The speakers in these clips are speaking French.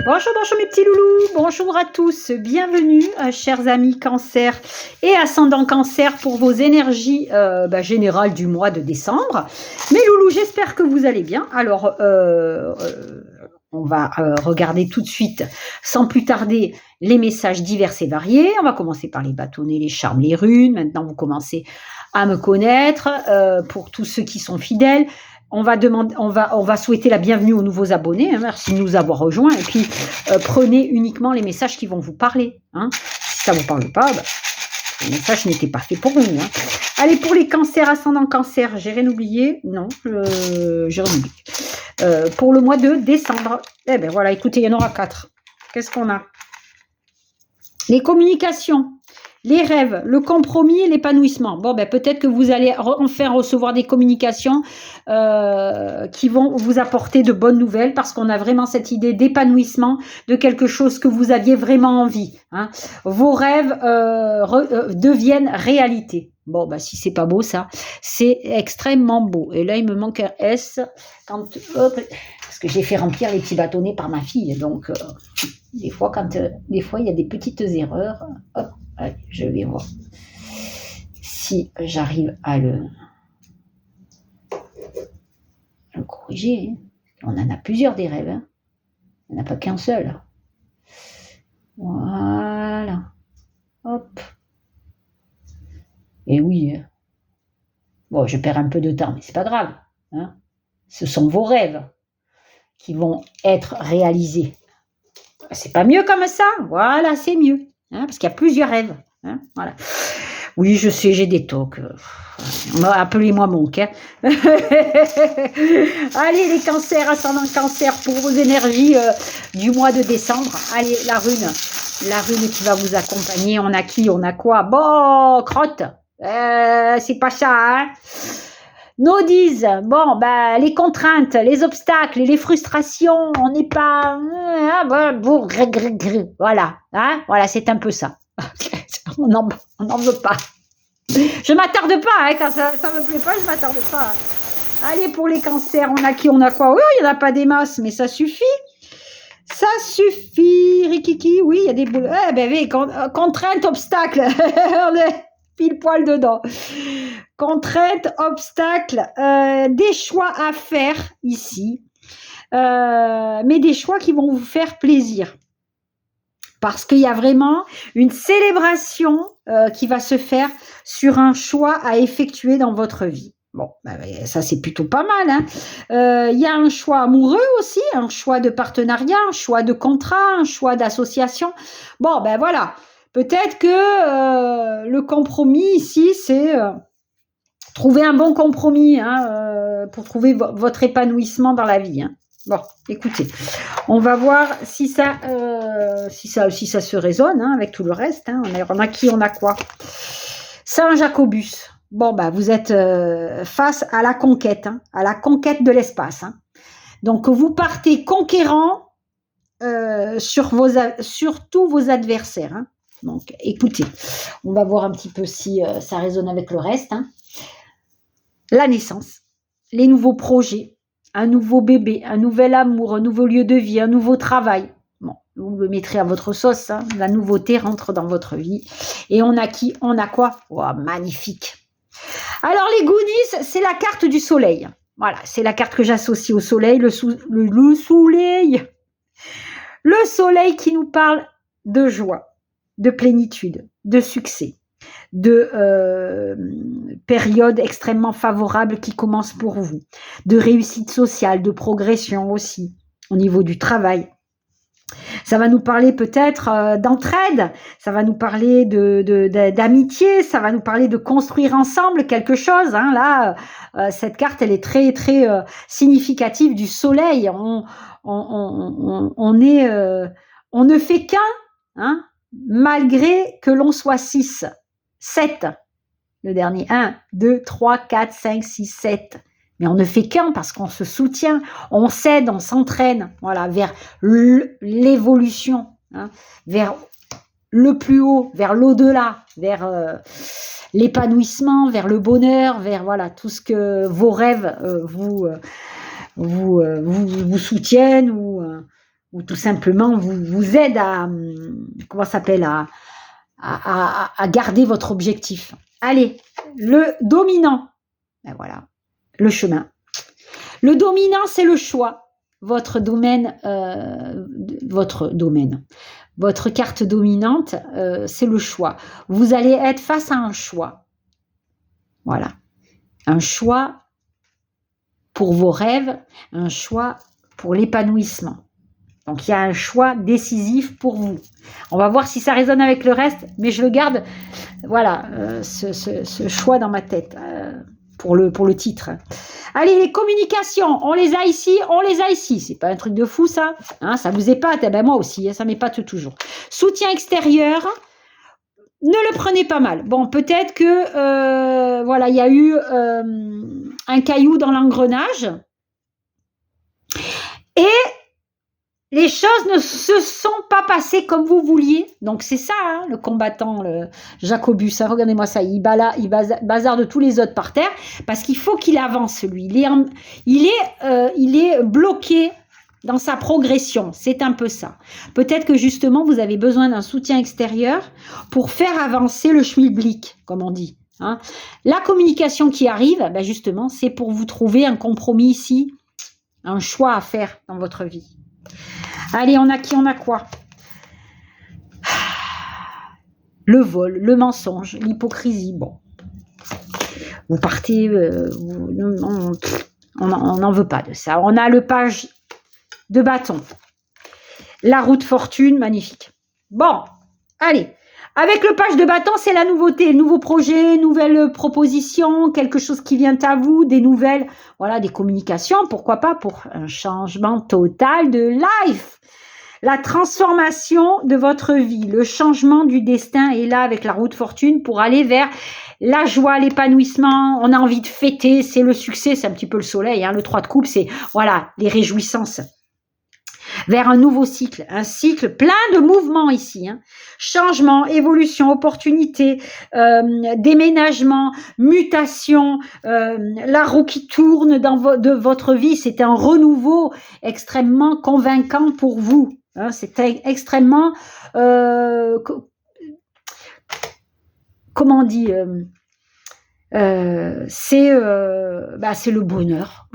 Bonjour, bonjour mes petits loulous, bonjour à tous, bienvenue chers amis cancer et ascendant cancer pour vos énergies générales du mois de décembre. Mes loulous, j'espère que vous allez bien. Alors, on va regarder tout de suite, sans plus tarder, les messages divers et variés. On va commencer par les bâtonnets, les charmes, les runes. Maintenant, vous commencez à me connaître. Pour tous ceux qui sont fidèles, on va souhaiter la bienvenue aux nouveaux abonnés. Merci de nous avoir rejoints. Et puis, prenez uniquement les messages qui vont vous parler. Si ça ne vous parle pas, les messages n'étaient pas faits pour vous. Allez, pour les cancers, ascendant cancer, j'ai rien oublié. Non, j'ai rien oublié. Pour le mois de décembre, voilà, écoutez, il y en aura 4. Qu'est-ce qu'on a? Les communications, les rêves, le compromis et l'épanouissement. Bon, peut-être que vous allez enfin recevoir des communications qui vont vous apporter de bonnes nouvelles parce qu'on a vraiment cette idée d'épanouissement, de quelque chose que vous aviez vraiment envie. Vos rêves deviennent réalité. Bon, si c'est pas beau ça, c'est extrêmement beau. Et là, il me manque un S parce que j'ai fait remplir les petits bâtonnets par ma fille. Donc, des fois, il y a des petites erreurs. Hop, allez, je vais voir si j'arrive à le corriger. On en a plusieurs des rêves. Il n'y en a pas qu'un seul. Voilà. Hop. Et oui. Bon, je perds un peu de temps, mais c'est pas grave. Ce sont vos rêves qui vont être réalisés. C'est pas mieux comme ça? Voilà, c'est mieux. Parce qu'il y a plusieurs rêves. Voilà. Oui, je sais, j'ai des tocs. Appelez-moi Monk. Allez, les cancers, ascendant cancer, pour vos énergies du mois de décembre. Allez, la rune qui va vous accompagner. On a qui? On a quoi? Bon, crotte. C'est pas ça, Nodise, les contraintes, les obstacles, les frustrations, on n'est pas... Voilà, voilà, c'est un peu ça. On n'en veut pas. Je m'attarde pas, quand ça me plaît pas, je m'attarde pas. Allez, pour les cancers, on a qui? On a quoi? Oui, il n'y en a pas des masses, mais ça suffit. Ça suffit, Rikiki, oui, il y a des boules. Contraintes, obstacles, on est pile poil dedans. Contraintes, obstacles, des choix à faire ici, mais des choix qui vont vous faire plaisir. Parce qu'il y a vraiment une célébration qui va se faire sur un choix à effectuer dans votre vie. Bon, ça c'est plutôt pas mal. Il y a un choix amoureux aussi, un choix de partenariat, un choix de contrat, un choix d'association. Bon, voilà. Peut-être que le compromis ici, c'est trouver un bon compromis pour trouver votre épanouissement dans la vie. Bon, écoutez, on va voir si ça se résonne avec tout le reste. On a qui? On a quoi? Saint Jacobus. Bon, vous êtes face à la conquête de l'espace. Donc, vous partez conquérant sur tous vos adversaires. Donc, écoutez, on va voir un petit peu si ça résonne avec le reste. La naissance, les nouveaux projets, un nouveau bébé, un nouvel amour, un nouveau lieu de vie, un nouveau travail. Bon, vous le mettrez à votre sauce. La nouveauté rentre dans votre vie. Et on a qui? On a quoi? Oh, magnifique. Alors, les Goonies, c'est la carte du soleil. Voilà, c'est la carte que j'associe au soleil, le soleil. Le soleil qui nous parle de joie, de plénitude, de succès, de période extrêmement favorable qui commence pour vous, de réussite sociale, de progression aussi au niveau du travail. Ça va nous parler peut-être d'entraide, ça va nous parler d'amitié, ça va nous parler de construire ensemble quelque chose. Là, cette carte, elle est très très significative du soleil. On ne fait qu'un, malgré que l'on soit 6, 7. Le dernier, 1, 2, 3, 4, 5, 6, 7. Mais on ne fait qu'un parce qu'on se soutient, on s'aide, on s'entraîne, voilà, vers l'évolution, vers le plus haut, vers l'au-delà, vers l'épanouissement, vers le bonheur, vers voilà tout ce que vos rêves vous soutiennent ou ou tout simplement vous aide à, comment ça s'appelle, à garder votre objectif. Allez, le dominant, ben voilà, le chemin. Le dominant, c'est le choix. Votre domaine, votre carte dominante, c'est le choix. Vous allez être face à un choix. Voilà. Un choix pour vos rêves, un choix pour l'épanouissement. Donc, il y a un choix décisif pour vous. On va voir si ça résonne avec le reste, mais je le garde, voilà, ce choix dans ma tête pour le titre. Allez, les communications, on les a ici, on les a ici. C'est pas un truc de fou, ça. Hein, ça vous épate, eh ben moi aussi, hein, ça m'épate toujours. Soutien extérieur, ne le prenez pas mal. Bon, peut-être que, voilà, il y a eu un caillou dans l'engrenage. Et les choses ne se sont pas passées comme vous vouliez. Donc, c'est ça, hein, le combattant, le Jacobus. Hein, regardez-moi ça, il bazarde tous les autres par terre parce qu'il faut qu'il avance, lui. Il est bloqué dans sa progression. C'est un peu ça. Peut-être que, justement, vous avez besoin d'un soutien extérieur pour faire avancer le schmilblick, comme on dit. Hein. La communication qui arrive, ben justement, c'est pour vous trouver un compromis ici, un choix à faire dans votre vie. Allez, on a qui, on a quoi? Le vol, le mensonge, l'hypocrisie. Bon, vous partez, on n'en veut pas de ça. On a le page de bâton. La roue de fortune, magnifique. Bon, allez. Avec le page de bâton, c'est la nouveauté, nouveau projet, nouvelle proposition, quelque chose qui vient à vous, des nouvelles, voilà, des communications, pourquoi pas, pour un changement total de life. La transformation de votre vie, le changement du destin est là avec la roue de fortune pour aller vers la joie, l'épanouissement. On a envie de fêter, c'est le succès, c'est un petit peu le soleil, hein, le 3 de coupe, c'est, voilà, les réjouissances. Vers un nouveau cycle, un cycle plein de mouvements ici. Hein. Changement, évolution, opportunité, déménagement, mutation, la roue qui tourne de votre vie, c'est un renouveau extrêmement convaincant pour vous. Hein. C'est extrêmement, comment on dit, c'est le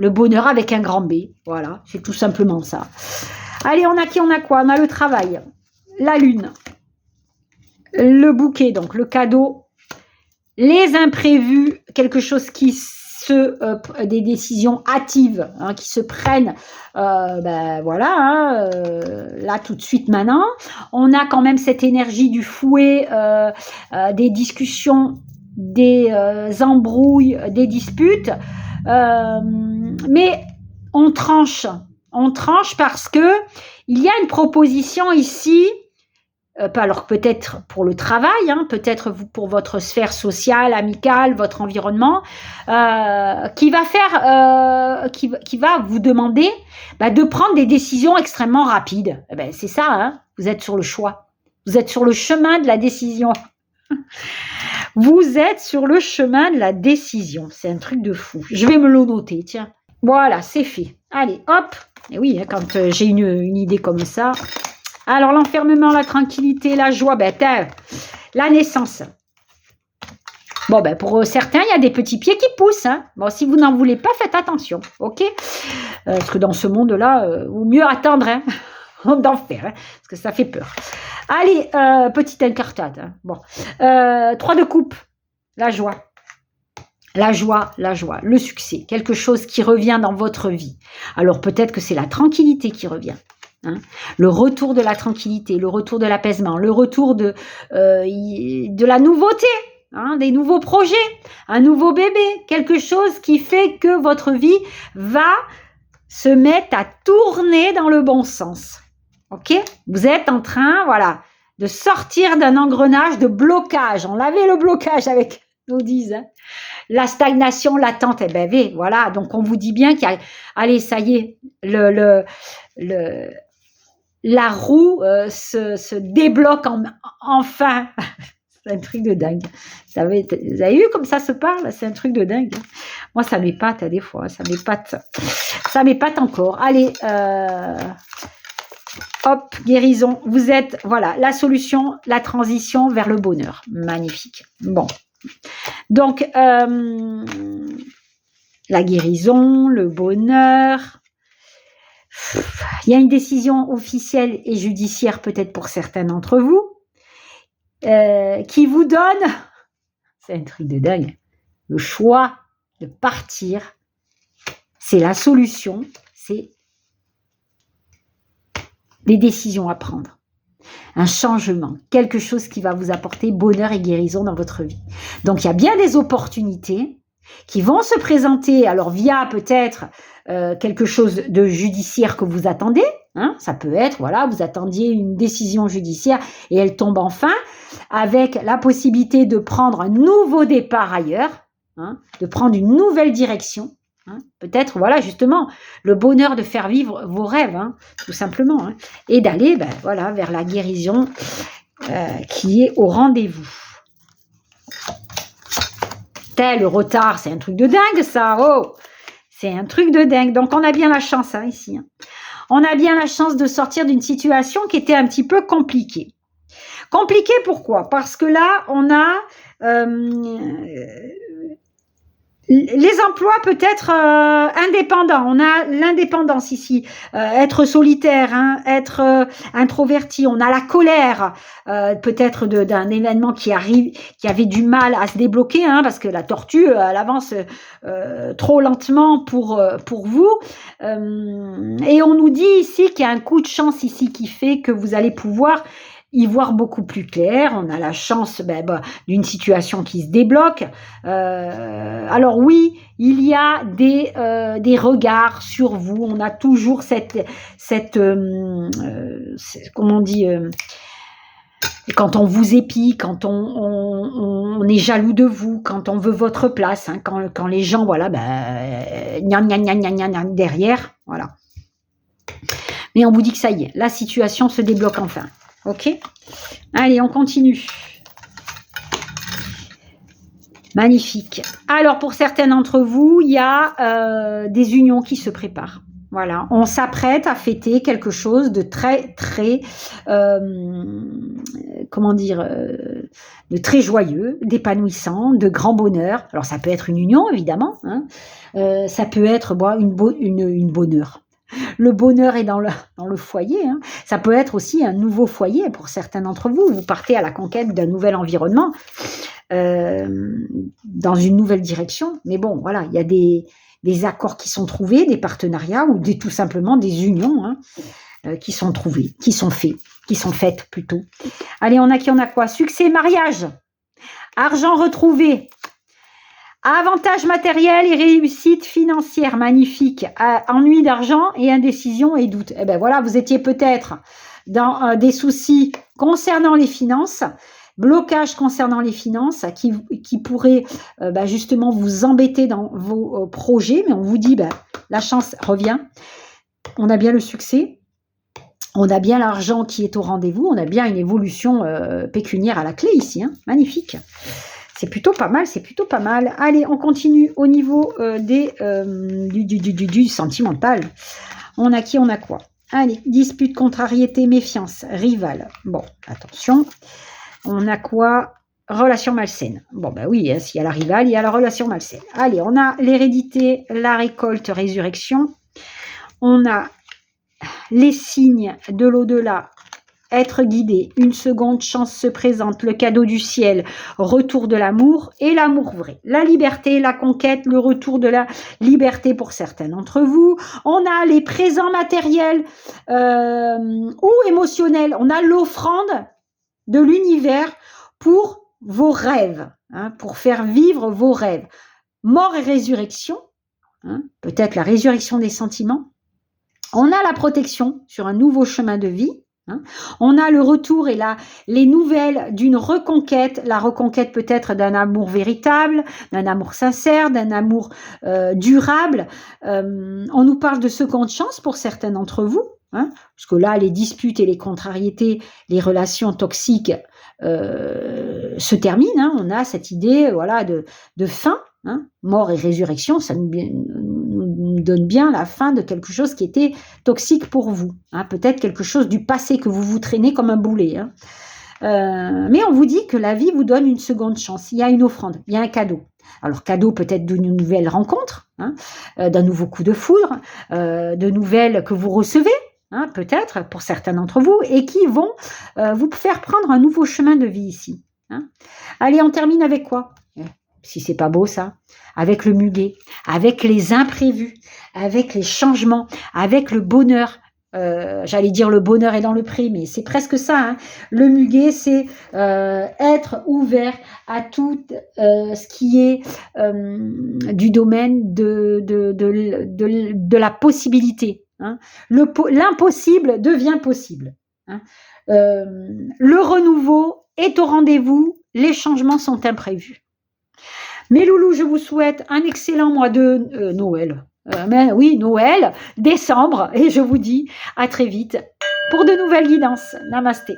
bonheur avec un grand B. Voilà, c'est tout simplement ça. Allez, on a qui, on a quoi? On a le travail, la lune, le bouquet, donc le cadeau, les imprévus, quelque chose qui des décisions hâtives, hein, qui se prennent, voilà, hein, là tout de suite maintenant. On a quand même cette énergie du fouet, des discussions, des embrouilles, des disputes, mais on tranche parce que il y a une proposition ici, alors peut-être pour le travail, hein, peut-être pour votre sphère sociale, amicale, votre environnement, qui va vous demander de prendre des décisions extrêmement rapides. Eh ben, c'est ça, hein, vous êtes sur le choix, vous êtes sur le chemin de la décision. Vous êtes sur le chemin de la décision. C'est un truc de fou. Je vais me le noter, tiens. Voilà, c'est fait. Allez, hop. Et oui, quand j'ai une idée comme ça. Alors, l'enfermement, la tranquillité, la joie, la naissance. Bon, pour certains, il y a des petits pieds qui poussent. Hein. Bon, si vous n'en voulez pas, faites attention, ok? Parce que dans ce monde-là, vaut mieux attendre, hein, d'enfer, hein, parce que ça fait peur. Allez, petite incartade. Hein. Bon, 3 de coupe, la joie. La joie, le succès, quelque chose qui revient dans votre vie. Alors peut-être que c'est la tranquillité qui revient. Hein. Le retour de la tranquillité, le retour de l'apaisement, le retour de la nouveauté, hein, des nouveaux projets, un nouveau bébé, quelque chose qui fait que votre vie va se mettre à tourner dans le bon sens. Ok? Vous êtes en train, voilà, de sortir d'un engrenage de blocage. On avait le blocage avec nous disent. Hein. La stagnation latente, voilà. Donc, on vous dit bien qu'il y a... Allez, ça y est, la roue se débloque enfin. C'est un truc de dingue. Vous avez vu comme ça se parle? C'est un truc de dingue. Moi, ça m'épate des fois. Ça m'épate encore. Allez, hop, guérison. Vous êtes, voilà, la solution, la transition vers le bonheur. Magnifique. Bon. Donc, la guérison, le bonheur. Il y a une décision officielle et judiciaire peut-être pour certains d'entre vous qui vous donne, c'est un truc de dingue, le choix de partir. C'est la solution, c'est des décisions à prendre. Un changement, quelque chose qui va vous apporter bonheur et guérison dans votre vie. Donc, il y a bien des opportunités qui vont se présenter, alors via peut-être quelque chose de judiciaire que vous attendez, hein, ça peut être, voilà, vous attendiez une décision judiciaire et elle tombe enfin, avec la possibilité de prendre un nouveau départ ailleurs, hein, de prendre une nouvelle direction, hein, peut-être, voilà, justement, le bonheur de faire vivre vos rêves, hein, tout simplement, hein, et d'aller, ben, voilà, vers la guérison qui est au rendez-vous. Le retard, c'est un truc de dingue, ça. Oh, c'est un truc de dingue. Donc, on a bien la chance, hein, ici. Hein. On a bien la chance de sortir d'une situation qui était un petit peu compliquée. Compliquée, pourquoi? Parce que là, on a les emplois peut-être indépendants. On a l'indépendance ici, être solitaire, hein, être introverti. On a la colère, peut-être d'un événement qui arrive, qui avait du mal à se débloquer, hein, parce que la tortue, elle avance trop lentement pour vous. Et on nous dit ici qu'il y a un coup de chance ici qui fait que vous allez pouvoir y voir beaucoup plus clair. On a la chance d'une situation qui se débloque. Alors oui, il y a des regards sur vous. On a toujours cette comment on dit, quand on vous épie, quand on est jaloux de vous, quand on veut votre place, hein, quand les gens, voilà, derrière, voilà. Mais on vous dit que ça y est, la situation se débloque enfin. Ok, allez, on continue. Magnifique. Alors, pour certains d'entre vous, il y a des unions qui se préparent. Voilà, on s'apprête à fêter quelque chose de très, très, comment dire, de très joyeux, d'épanouissant, de grand bonheur. Alors, ça peut être une union, évidemment. Hein. Ça peut être une bonheur. Le bonheur est dans le foyer. Hein. Ça peut être aussi un nouveau foyer pour certains d'entre vous. Vous partez à la conquête d'un nouvel environnement, dans une nouvelle direction. Mais bon, voilà, il y a des accords qui sont trouvés, des partenariats ou tout simplement des unions, hein, qui sont trouvées, qui sont faites plutôt. Allez, on a quoi? Succès, mariage, argent retrouvé, avantages matériels et réussite financière, magnifique. Ennui d'argent et indécision et doute. Eh bien voilà, vous étiez peut-être dans des soucis concernant les finances, blocage concernant les finances qui pourraient justement vous embêter dans vos projets, mais on vous dit, la chance revient, on a bien le succès, on a bien l'argent qui est au rendez-vous, on a bien une évolution pécuniaire à la clé ici, hein, magnifique. C'est plutôt pas mal, c'est plutôt pas mal. Allez, on continue au niveau du sentimental. On a quoi? Allez, dispute, contrariété, méfiance, rival. Bon, attention. On a quoi? Relation malsaine. Bon, oui, hein, s'il y a la rivale, il y a la relation malsaine. Allez, on a l'hérédité, la récolte, résurrection. On a les signes de l'au-delà. Être guidé, une seconde chance se présente, le cadeau du ciel, retour de l'amour et l'amour vrai. La liberté, la conquête, le retour de la liberté pour certains d'entre vous. On a les présents matériels ou émotionnels. On a l'offrande de l'univers pour vos rêves, hein, pour faire vivre vos rêves. Mort et résurrection, hein, peut-être la résurrection des sentiments. On a la protection sur un nouveau chemin de vie. Hein. On a le retour et les nouvelles d'une reconquête, la reconquête peut-être d'un amour véritable, d'un amour sincère, d'un amour durable. On nous parle de seconde chance pour certains d'entre vous, hein, parce que là, les disputes et les contrariétés, les relations toxiques se terminent. Hein. On a cette idée, voilà, de fin, hein, mort et résurrection, ça nous donne bien la fin de quelque chose qui était toxique pour vous. Hein, peut-être quelque chose du passé que vous vous traînez comme un boulet. Hein. Mais on vous dit que la vie vous donne une seconde chance. Il y a une offrande, il y a un cadeau. Alors, cadeau peut-être d'une nouvelle rencontre, hein, d'un nouveau coup de foudre, de nouvelles que vous recevez, hein, peut-être pour certains d'entre vous, et qui vont vous faire prendre un nouveau chemin de vie ici. Hein. Allez, on termine avec quoi? Si c'est pas beau ça, avec le muguet, avec les imprévus, avec les changements, avec le bonheur. J'allais dire le bonheur est dans le prix, mais c'est presque ça. Hein. Le muguet, c'est être ouvert à tout ce qui est du domaine de la possibilité. Hein. L'impossible devient possible. Hein. Le renouveau est au rendez-vous, les changements sont imprévus. Mes loulous, je vous souhaite un excellent mois de Noël. Noël, décembre, et je vous dis à très vite pour de nouvelles guidances. Namasté.